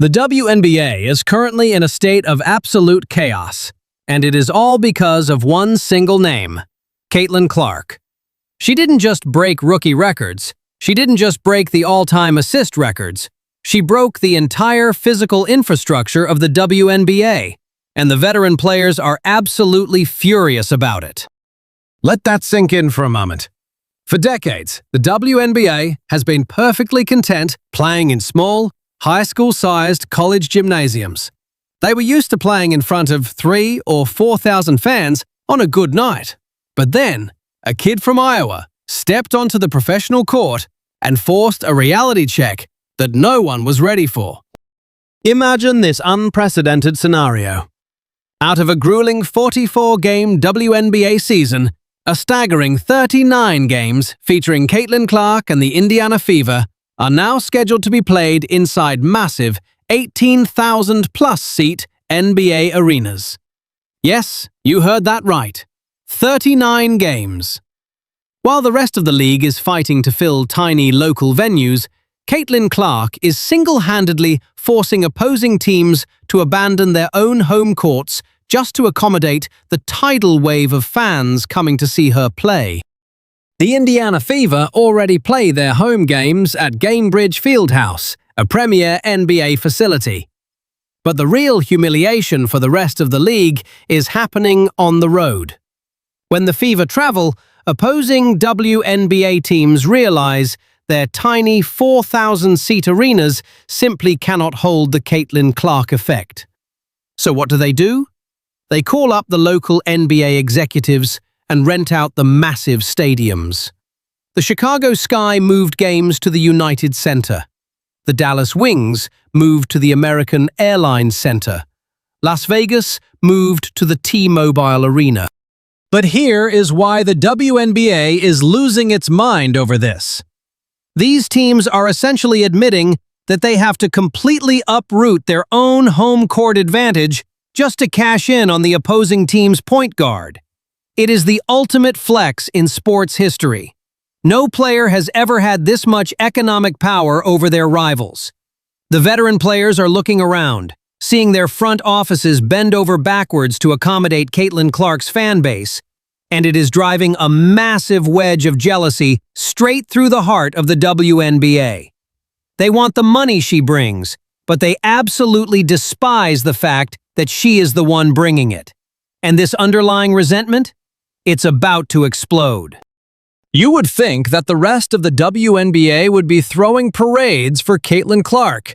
The WNBA is currently in a state of absolute chaos, and it is all because of one single name, Caitlin Clark. She didn't just break rookie records, she didn't just break the all-time assist records, she broke the entire physical infrastructure of the WNBA, and the veteran players are absolutely furious about it. Let that sink in for a moment. For decades, the WNBA has been perfectly content playing in small, high school-sized college gymnasiums. They were used to playing in front of 3,000 or 4,000 fans on a good night. But then, a kid from Iowa stepped onto the professional court and forced a reality check that no one was ready for. Imagine this unprecedented scenario. Out of a grueling 44-game WNBA season, a staggering 39 games featuring Caitlin Clark and the Indiana Fever are now scheduled to be played inside massive 18,000-plus seat NBA arenas. Yes, you heard that right. 39 games. While the rest of the league is fighting to fill tiny local venues, Caitlin Clark is single-handedly forcing opposing teams to abandon their own home courts just to accommodate the tidal wave of fans coming to see her play. The Indiana Fever already play their home games at Gainbridge Fieldhouse, a premier NBA facility. But the real humiliation for the rest of the league is happening on the road. When the Fever travel, opposing WNBA teams realize their tiny 4,000-seat arenas simply cannot hold the Caitlin Clark effect. So what do? They call up the local NBA executives and rent out the massive stadiums. The Chicago Sky moved games to the United Center. The Dallas Wings moved to the American Airlines Center. Las Vegas moved to the T-Mobile Arena. But here is why the WNBA is losing its mind over this. These teams are essentially admitting that they have to completely uproot their own home court advantage just to cash in on the opposing team's point guard. It is the ultimate flex in sports history. No player has ever had this much economic power over their rivals. The veteran players are looking around, seeing their front offices bend over backwards to accommodate Caitlin Clark's fan base, and it is driving a massive wedge of jealousy straight through the heart of the WNBA. They want the money she brings, but they absolutely despise the fact that she is the one bringing it. And this underlying resentment? It's about to explode. You would think that the rest of the WNBA would be throwing parades for Caitlin Clark.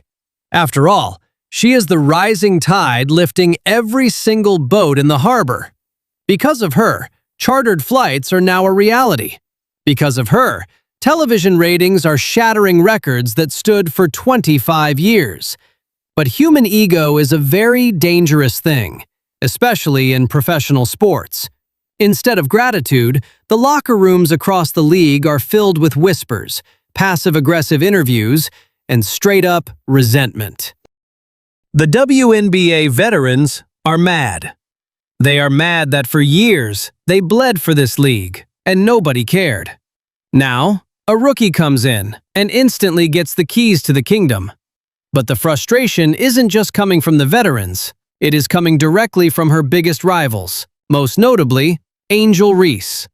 After all, she is the rising tide lifting every single boat in the harbor. Because of her, chartered flights are now a reality. Because of her, television ratings are shattering records that stood for 25 years. But human ego is a very dangerous thing, especially in professional sports. Instead of gratitude, the locker rooms across the league are filled with whispers, passive-aggressive interviews, and straight-up resentment. The WNBA veterans are mad. They are mad that for years they bled for this league, and nobody cared. Now, a rookie comes in and instantly gets the keys to the kingdom. But the frustration isn't just coming from the veterans, it is coming directly from her biggest rivals, most notably, Angel Reese.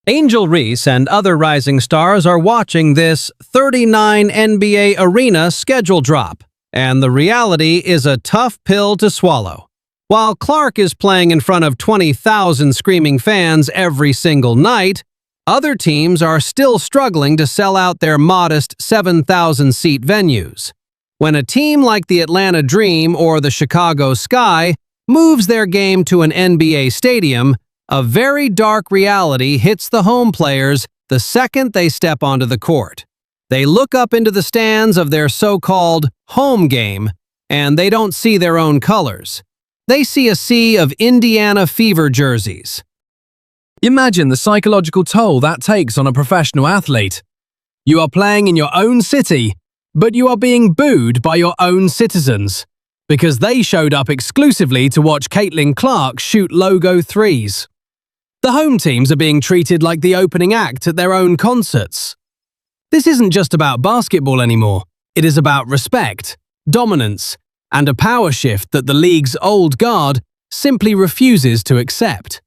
Angel Reese and other rising stars are watching this 39 NBA arena schedule drop, and the reality is a tough pill to swallow. While Clark is playing in front of 20,000 screaming fans every single night, other teams are still struggling to sell out their modest 7,000-seat venues. When a team like the Atlanta Dream or the Chicago Sky moves their game to an NBA stadium, a very dark reality hits the home players the second they step onto the court. They look up into the stands of their so-called home game, and they don't see their own colors. They see a sea of Indiana Fever jerseys. Imagine the psychological toll that takes on a professional athlete. You are playing in your own city, but you are being booed by your own citizens because they showed up exclusively to watch Caitlin Clark shoot logo threes. The home teams are being treated like the opening act at their own concerts. This isn't just about basketball anymore. It is about respect. dominance, and a power shift that the league's old guard simply refuses to accept.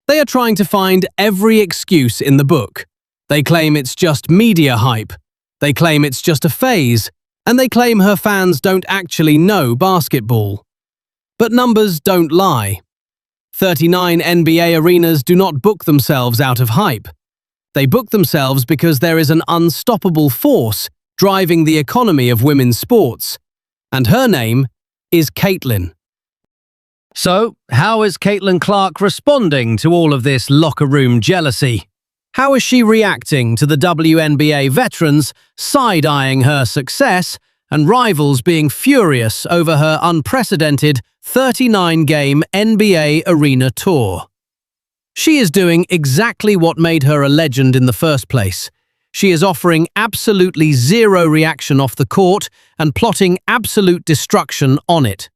They are trying to find every excuse in the book. They claim it's just media hype. They claim it's just a phase, and they claim her fans don't actually know basketball. But numbers don't lie. 39 NBA arenas do not book themselves out of hype. They book themselves because there is an unstoppable force driving the economy of women's sports, and her name is Caitlin. So, how is Caitlin Clark responding to all of this locker room jealousy? How is she reacting to the WNBA veterans side-eyeing her success and rivals being furious over her unprecedented 39-game NBA arena tour? She is doing exactly what made her a legend in the first place. She is offering absolutely zero reaction off the court and plotting absolute destruction on it.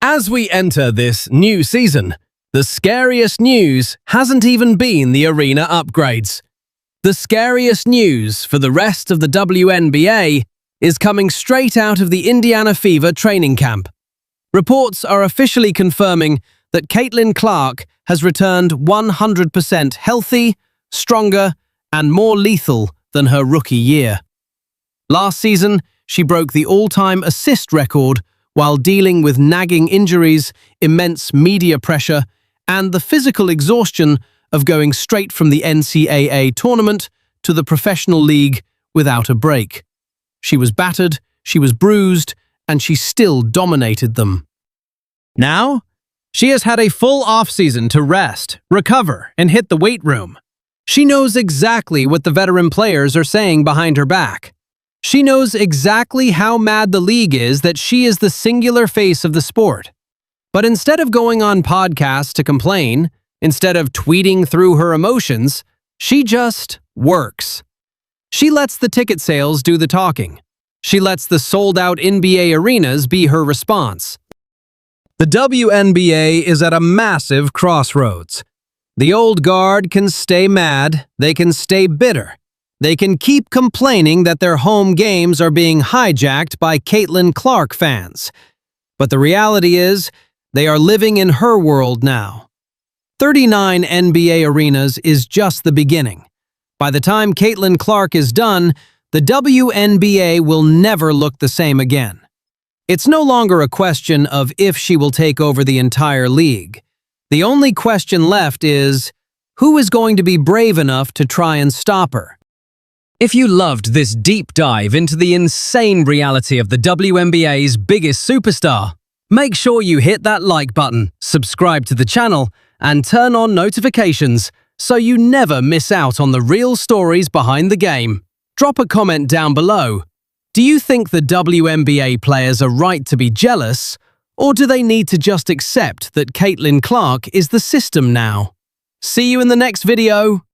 As we enter this new season, the scariest news hasn't even been the arena upgrades. The scariest news for the rest of the WNBA is coming straight out of the Indiana Fever training camp. Reports are officially confirming that Caitlin Clark has returned 100% healthy, stronger, and more lethal than her rookie year. Last season, she broke the all-time assist record while dealing with nagging injuries, immense media pressure, and the physical exhaustion of going straight from the NCAA tournament to the professional league without a break. She was battered, she was bruised, and she still dominated them. Now, she has had a full off-season to rest, recover, and hit the weight room. She knows exactly what the veteran players are saying behind her back. She knows exactly how mad the league is that she is the singular face of the sport. But instead of going on podcasts to complain, instead of tweeting through her emotions, she just works. She lets the ticket sales do the talking. She lets the sold-out NBA arenas be her response. The WNBA is at a massive crossroads. The old guard can stay mad, they can stay bitter. They can keep complaining that their home games are being hijacked by Caitlin Clark fans. But the reality is, they are living in her world now. 39 NBA arenas is just the beginning. By the time Caitlin Clark is done, the WNBA will never look the same again. It's no longer a question of if she will take over the entire league. The only question left is, who is going to be brave enough to try and stop her? If you loved this deep dive into the insane reality of the WNBA's biggest superstar, make sure you hit that like button, subscribe to the channel, and turn on notifications so you never miss out on the real stories behind the game. Drop a comment down below. Do you think the WNBA players are right to be jealous, or do they need to just accept that Caitlin Clark is the system now? See you in the next video.